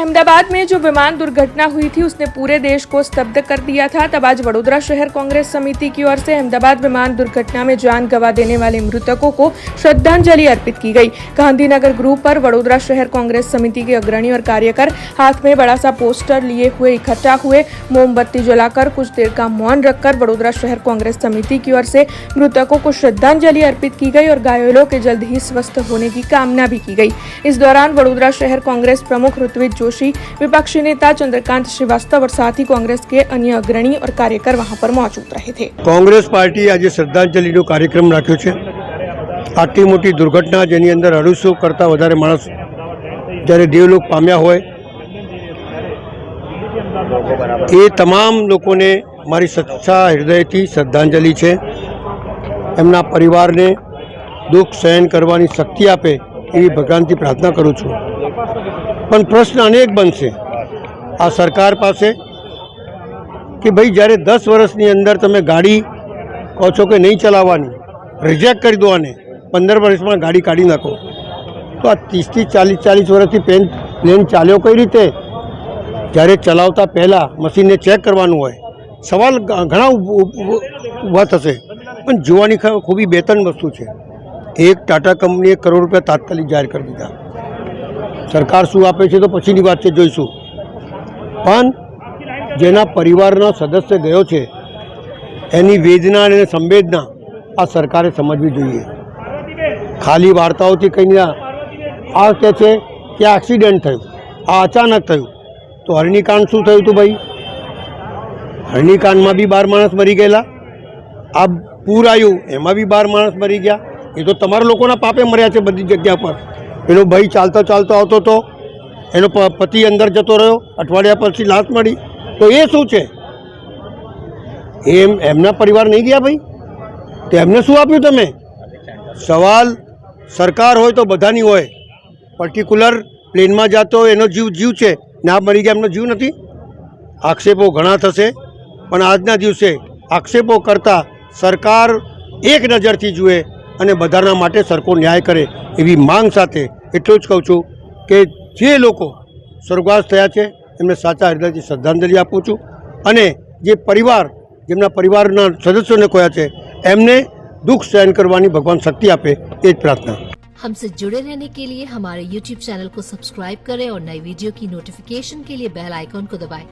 अहमदाबाद में जो विमान दुर्घटना हुई थी उसने पूरे देश को स्तब्ध कर दिया था। तब आज वडोदरा शहर कांग्रेस समिति की ओर से अहमदाबाद विमान दुर्घटना में जान गंवा देने वाले मृतकों को श्रद्धांजलि अर्पित की गई। गांधीनगर ग्रुप पर वडोदरा शहर कांग्रेस समिति के अग्रणी और कार्यकर हाथ में बड़ा सा पोस्टर लिए हुए इकट्ठा हुए। मोमबत्ती जलाकर कुछ देर का मौन रखकर वडोदरा शहर कांग्रेस समिति की ओर से मृतकों को श्रद्धांजलि अर्पित की गई और घायलों के जल्द ही स्वस्थ होने की कामना भी की गई। इस दौरान वडोदरा शहर कांग्रेस प्रमुख ऋत्विज जोशी, विपक्षी नेता चंद्रकांत श्रीवास्तव और साथ ही कांग्रेस के अन्य अग्रणी और कार्यकर वहां पर मौजूद रहे थे। कांग्रेस पार्टी आज श्रद्धांजलिનો કાર્યક્રમ રાખ્યો છે। આટલી મોટી દુર્ઘટના જેની અંદર 250 કરતા વધારે માણસ જ્યારે દેવલોક પામ્યા હોય એ તમામ લોકોને મારી સચ્ચા હૃદયથી શ્રદ્ધાંજલિ છે। એમના પરિવારને દુઃખ સહન કરવાની શક્તિ આપે એવી ભગવાનથી પ્રાર્થના કરું છું। પણ પ્રશ્ન અનેક બનશે આ સરકાર પાસે કે ભાઈ જ્યારે 10 વર્ષની અંદર તમે ગાડી કહો છો કે નહીં ચલાવવાની, રિજેક્ટ કરી દો અને 15 વર્ષમાં ગાડી કાઢી નાખો, તો આ 30થી 40 વર્ષથી પ્લેન ચાલ્યો કઈ રીતે? જ્યારે ચલાવતા પહેલાં મશીનને ચેક કરવાનું હોય, સવાલ ઘણા ઊભા થશે। પણ જોવાની ખૂબી 2-3 વસ્તુ છે। એક ટાટા કંપનીએ ₹1 કરોડ તાત્કાલિક જાહેર કરી દીધા। સરકાર શું આપે છે તો પછીની વાત છે, જોઈશું। પણ જેના પરિવારના સદસ્ય ગયો છે એની વેદના અને સંવેદના આ સરકારે સમજવી જોઈએ। ખાલી વાર્તાઓથી કંઈ ના, આ કહે છે કે આ એક્સિડન્ટ થયું, આ અચાનક થયું, તો હરણીકાંડ શું થયું હતું ભાઈ? હરણીકાંડમાં બી 12 માણસ મરી ગયેલા, આ પૂર આવ્યું એમાં બી 12 માણસ મરી ગયા। એ તો તમારા લોકોના પાપે મર્યા છે બધી જગ્યા પર। એનો ભાઈ ચાલતો ચાલતો આવતો હતો, એનો પતિ અંદર જતો રહ્યો, અઠવાડિયા પછી લાશ મળી, તો એ શું છે? એમના પરિવાર નહીં ગયા ભાઈ? તો એમને શું આપ્યું તમે? સવાલ સરકાર હોય તો બધાની હોય, પર્ટિક્યુલર પ્લેનમાં જતો એનો જીવ છે ને આ મરી ગયા એમનો જીવ નથી? આક્ષેપો ઘણા થશે, પણ આજના દિવસે આક્ષેપો કરતાં સરકાર એક નજરથી જુએ અને બધાના માટે સરખો ન્યાય કરે એવી માંગ સાથે એટલું જ કહું છું કે જે લોકો સ્વર્ગવાસ થયા છે એમને સાચા હૃદયથી શ્રદ્ધાંજલિ આપું છું। અને જે પરિવાર, જેમના પરિવારના સદસ્યોને ખોયા છે એમને દુઃખ સહન કરવાની ભગવાન શક્તિ આપે એ જ પ્રાર્થના। हमसे जुड़े रहने के लिए हमारे YouTube चैनल को सब्सक्राइब करें और नई वीडियो की नोटिफिकेशन के लिए बेल आइकॉन को दबाएं।